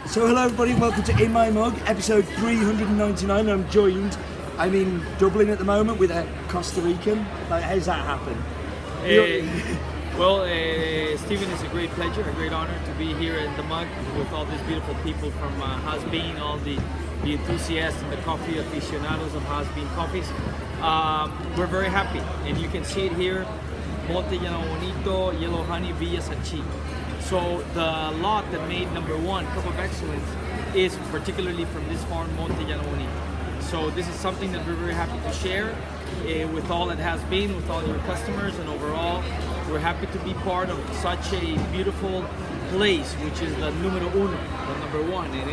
So hello everybody and welcome to In My Mug, episode 399. I'm joined, I'm in Dublin at the moment with a Costa Rican. Like, how's that happen? Stephen, it's a great pleasure, a great honor to be here in the mug with all these beautiful people from Has Been, all the enthusiasts and the coffee aficionados of Has Been coffees. We're very happy, and you can see it here, Monte, Llano, Bonito, Yellow Honey, Villa Sarchi. So the lot that made number one, Cup of Excellence, is particularly from this farm, Monte, Llano, Bonito. So this is something that we're very happy to share with all that has been, with all your customers, and overall, we're happy to be part of such a beautiful place, which is the numero uno, the number one. And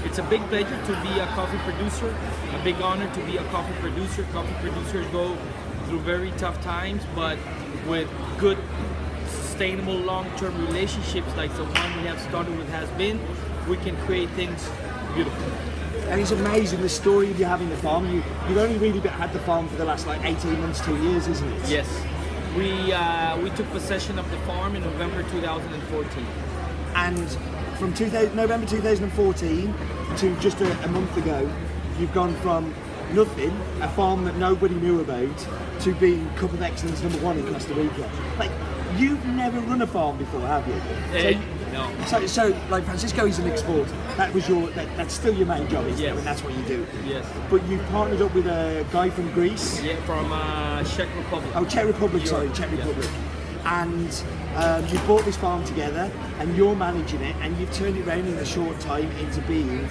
it's a big pleasure to be a coffee producer, a big honor to be a coffee producer. Coffee producers go through very tough times, but with good, sustainable, long-term relationships like the one we have started with Has Been, we can create things beautiful. And it's amazing the story you have in the farm. You've only really had the farm for the last 18 months, 2 years, isn't it? Yes. We took possession of the farm in November 2014. And from November 2014 to just a month ago, you've gone from nothing, a farm that nobody knew about, to being Cup of Excellence number one in Costa Rica. Like, you've never run a farm before, have you? No. So like Francisco is an exporter. That's still your main job, isn't it? And that's what you do. Yes. But you partnered up with a guy from Greece. Yeah, from Czech Republic. Oh, Czech Republic. Sorry, Czech Republic. Yeah. And you bought this farm together, and you're managing it, and you've turned it around in a short time into being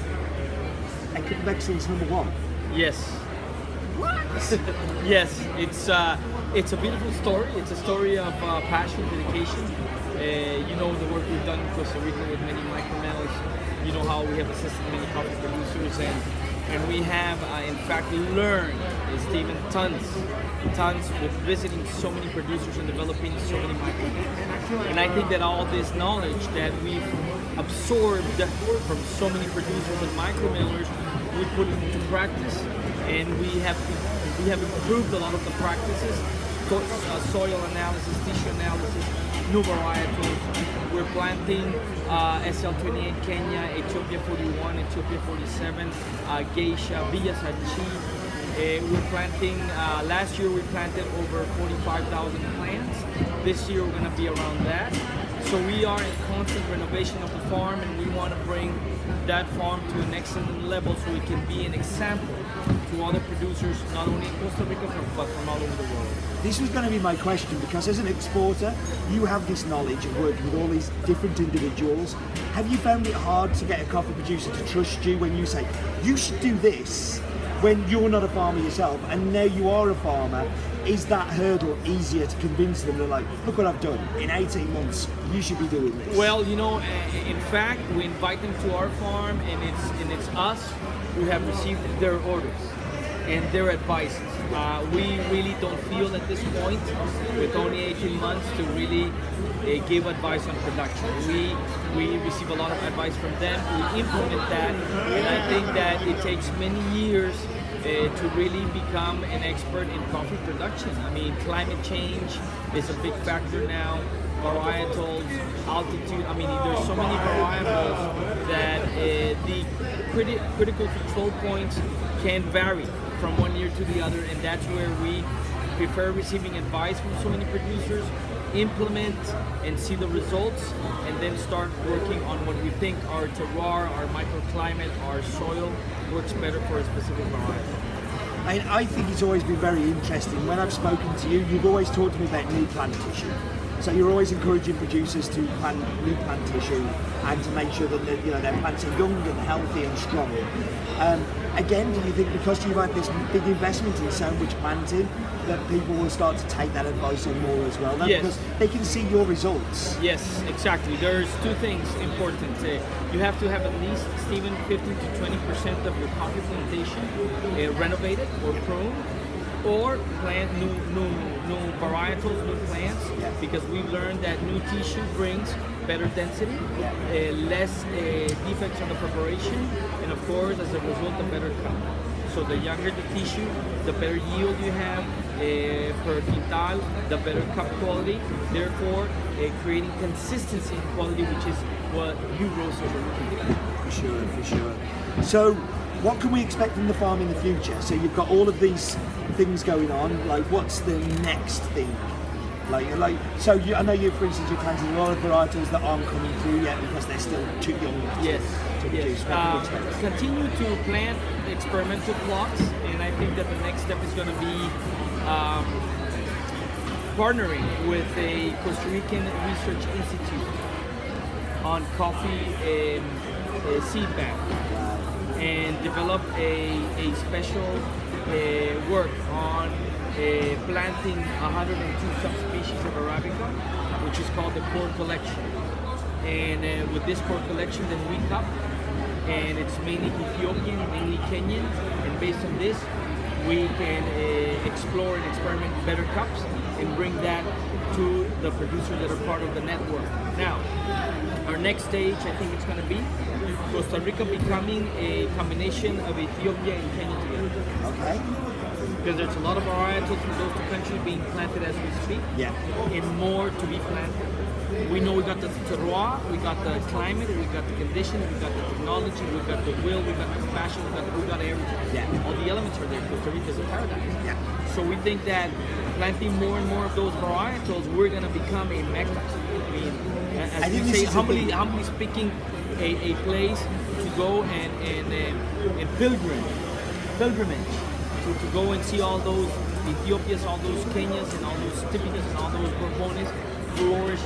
a Cup of Excellence number one. Yes. What? Yes, it's a beautiful story. It's a story of passion, dedication. You know the work we've done in Costa Rica with many micromills. You know how we have assisted many coffee producers, and we have in fact learned, Stephen, tons with visiting so many producers and developing so many micromills. And I think that all this knowledge that we've absorbed from so many producers and micromillers, we put it into practice, and we have improved a lot of the practices, soil analysis, tissue analysis, new varietals. We're planting SL28 Kenya, Ethiopia 41, Ethiopia 47, Geisha, Villa Sarchi. We're planting, last year we planted over 45,000 plants. This year we're going to be around that. So we are in constant renovation of the farm, and we want to bring that farm to an excellent level so we can be an example to other producers, not only in Costa Rica, but from all over the world. This was going to be my question, because as an exporter, you have this knowledge of working with all these different individuals. Have you found it hard to get a coffee producer to trust you when you say, you should do this, when you're not a farmer yourself, and now you are a farmer? Is that hurdle easier to convince them? They're like, look what I've done. In 18 months, you should be doing this. Well, you know, in fact, we invite them to our farm, and it's us who have received their orders and their advice. We really don't feel at this point, with only 18 months, to really give advice on production. We receive a lot of advice from them. We implement that, and I think that it takes many years to really become an expert in coffee production. I mean, climate change is a big factor now. Varietals, altitude. I mean, there's so many variables that the critical control points can vary from one year to the other, and that's where we prefer receiving advice from so many producers, implement and see the results, and then start working on what we think our terroir, our microclimate, our soil works better for a specific variety. I think it's always been very interesting. When I've spoken to you, you've always talked to me about new plant tissue. So you're always encouraging producers to plant new plant tissue and to make sure that their plants are young and healthy and strong. Again, do you think because you've had this big investment in so much planting, that people will start to take that advice on more as well? Yes. Because they can see your results. Yes, exactly. There's two things important. You have to have at least, Stephen, 15 to 20% of your coffee plantation renovated or pruned, or plant new varietals, new plants, because we've learned that new tissue brings better density, less defects on the preparation, and of course, as a result, a better cut. So the younger the tissue, the better yield you have per quintal, the better cup quality. Therefore, creating consistency in quality, which is what you roasters are looking for. For sure. So, what can we expect from the farm in the future? So you've got all of these things going on. Like, what's the next thing? I know you, for instance, you're planting a lot of varietals that aren't coming through yet because they're still too young to produce. Continue to plant experimental plots, and I think that the next step is going to be partnering with a Costa Rican research institute on coffee seed bank, and develop a special work on planting 102 subspecies of Arabica, which is called the core collection. And with this core collection, then we cup, and it's mainly Ethiopian, mainly Kenyan, and based on this, we can explore and experiment better cups and bring that to the producers that are part of the network. Now, our next stage, I think it's going to be Costa Rica becoming a combination of Ethiopia and Kenya together. Okay. Because there's a lot of varietals from those two countries being planted as we speak. Yeah. And more to be planted. We know we got the terroir, we got the climate, we got the conditions, we got the technology, we got the will, we got the passion, we got everything. Yeah. All the elements are there. Costa Rica is a paradise. Yeah. So we think that planting more and more of those varietals, we're going to become a mecca. I mean, as we say, humbly speaking, a place to go and pilgrimage. To go and see all those Ethiopias, all those Kenyas, and all those Typicas, and all those Bourbones flourish.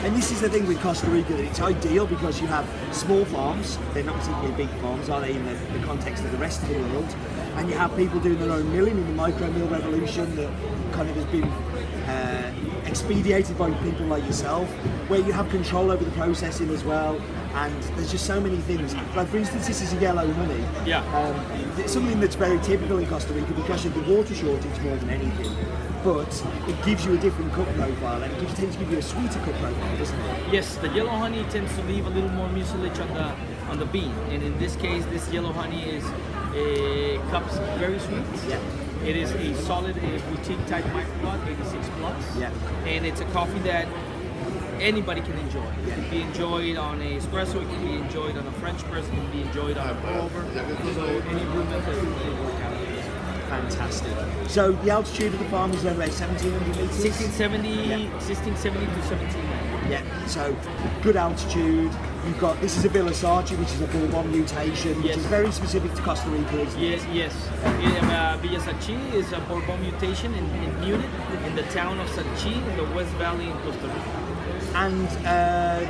And this is the thing with Costa Rica, that it's ideal because you have small farms. They're not particularly big farms, are they, in the context of the rest of the world? And you have people doing their own milling in the micro mill revolution that kind of has been expedited by people like yourself, where you have control over the processing as well. And there's just so many things. Like, for instance, this is a yellow honey. Yeah. It's something that's very typical in Costa Rica because of the water shortage more than anything. But it gives you a different cup profile, and it tends to give you a sweeter cup profile, doesn't it? Yes, the yellow honey tends to leave a little more mucilage on the bean, and in this case, this yellow honey is cups very sweet. Yeah. It is a solid boutique type microplot, 86 plus. Yeah. And it's a coffee that anybody can enjoy. It Yeah. can be enjoyed on a espresso, it can be enjoyed on a French press, it can be enjoyed on a pour over. So any brewmaster can really work out. fantastic. So the altitude of the farm is around 1,700 meters? 1670 to 1790. Yeah, so good altitude. You've got, this is a Villa Sarchi, which is a Bourbon mutation, which is very specific to Costa Rica, isn't it? Yes. Villa Sarchi is a Bourbon mutation in Munich, in the town of Sarchi, in the West Valley in Costa Rica. And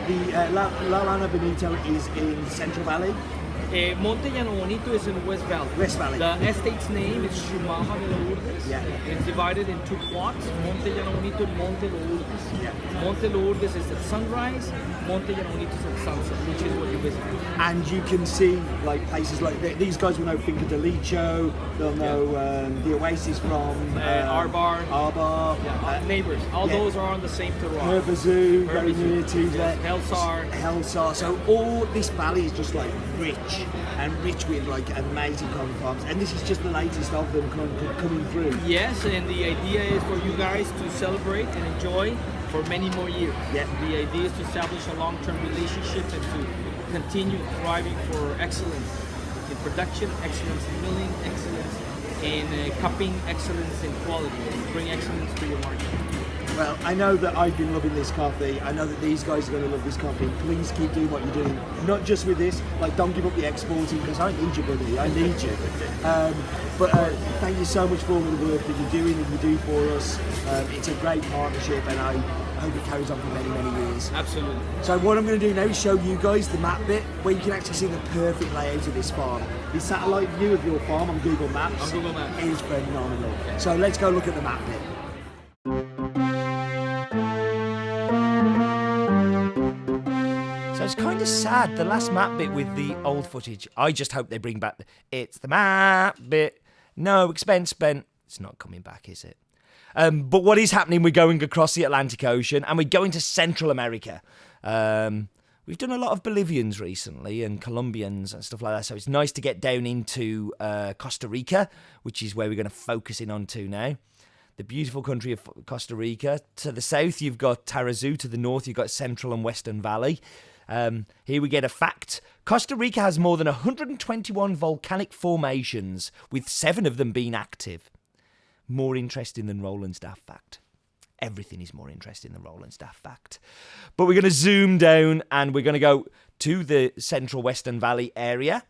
the Llano Bonito is in Central Valley? Monte Llano Bonito is in West Valley. West Valley. The estate's name is Sumava de Lourdes. Yeah. It's divided in two plots, Monte Llano Bonito and Monte Lourdes. Yeah. Monte Lourdes is at sunrise, Monte Llano Bonito is at sunset, which is what you visit. And you can see like places like these guys will know Finca de Licho, they'll know the Oasis from Arbar. Neighbors. All those are on the same terroir. Herbazoo, very near to that. Helsar. So all this valley is just like rich with like amazing coffee farms, and this is just the latest of them coming through. Yes, and the idea is for you guys to celebrate and enjoy for many more years. Yeah. The idea is to establish a long-term relationship and to continue thriving for excellence in production, excellence in milling, excellence in cupping, excellence in quality, and bring excellence to your market. Well, I know that I've been loving this coffee. I know that these guys are going to love this coffee. Please keep doing what you're doing. Not just with this, like don't give up the exporting, because I need you, buddy. I need you. But thank you so much for all the work that you're doing and you do for us. It's a great partnership, and I hope it carries on for many, many years. Absolutely. So what I'm going to do now is show you guys the map bit where you can actually see the perfect layout of this farm. The satellite view of your farm on Google Maps, is phenomenal. So let's go look at the map bit. So it's kind of sad, the last map bit with the old footage. I just hope they bring back it's the map bit. No expense spent. It's not coming back, is it? But what is happening, we're going across the Atlantic Ocean and we're going to Central America. we've done a lot of Bolivians recently and Colombians and stuff like that. So it's nice to get down into Costa Rica, which is where we're going to focus in on to now. The beautiful country of Costa Rica. To the south, you've got Tarrazú. To the north, you've got Central and Western Valley. Here we get a fact. Costa Rica has more than 121 volcanic formations, with 7 of them being active. More interesting than Roland's daft fact. Everything is more interesting than Roland's daft fact. But we're going to zoom down and we're going to go to the Central Western Valley area.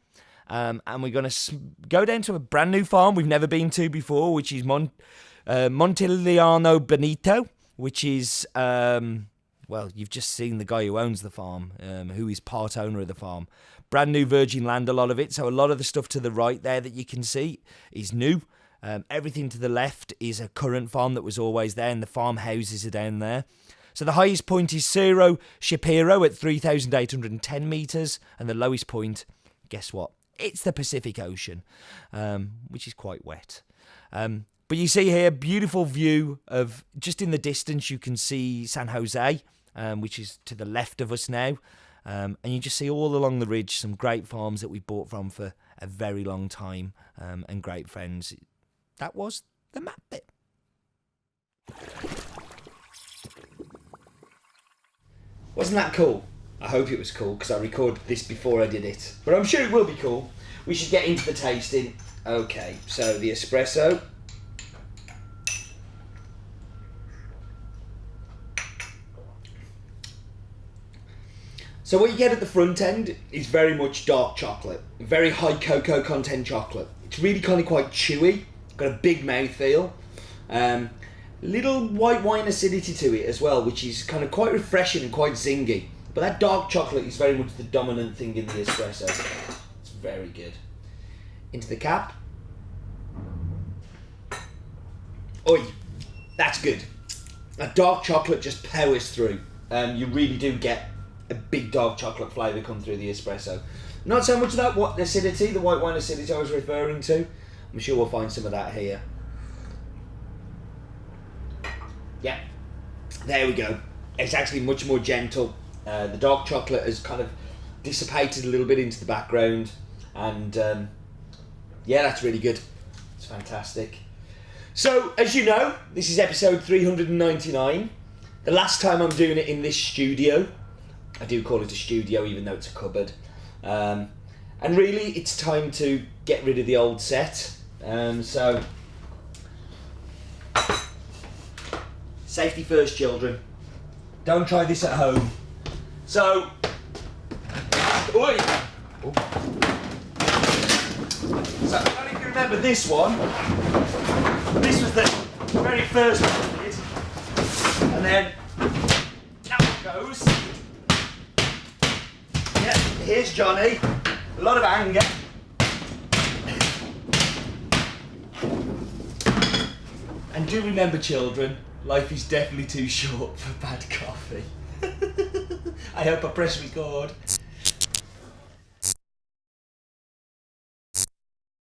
And we're going to go down to a brand new farm we've never been to before, which is Monte Llano Bonito, which is, well, you've just seen the guy who owns the farm, who is part owner of the farm. Brand new virgin land, a lot of it. So a lot of the stuff to the right there that you can see is new. Everything to the left is a current farm that was always there, and the farmhouses are down there. So the highest point is Cerro Chapiro at 3,810 metres, and the lowest point, guess what? It's the Pacific Ocean, which is quite wet. But you see here, beautiful view of, just in the distance, you can see San Jose, which is to the left of us now. And you just see all along the ridge some great farms that we've bought from for a very long time, and great friends. That was the map bit. Wasn't that cool? I hope it was cool, because I recorded this before I did it. But I'm sure it will be cool. We should get into the tasting. Okay, so the espresso. So what you get at the front end is very much dark chocolate. Very high cocoa content chocolate. It's really kind of quite chewy. Got a big mouthfeel. Little white wine acidity to it as well, which is kind of quite refreshing and quite zingy. But that dark chocolate is very much the dominant thing in the espresso. It's very good. Into the cap. Oi, that's good. That dark chocolate just powers through. You really do get a big dark chocolate flavour come through the espresso. Not so much of that acidity, the white wine acidity I was referring to. I'm sure we'll find some of that here. Yeah, there we go. It's actually much more gentle. The dark chocolate has kind of dissipated a little bit into the background, and yeah, that's really good. It's fantastic. So, as you know, this is episode 399. The last time I'm doing it in this studio. I do call it a studio, even though it's a cupboard. And really, it's time to get rid of the old set. So, safety first, children. Don't try this at home. So, oi! So, I don't know if you remember this one. This was the very first one I did. And then, now it goes. Yeah, here's Johnny. A lot of anger. And do remember, children, life is definitely too short for bad coffee. I hope I press record.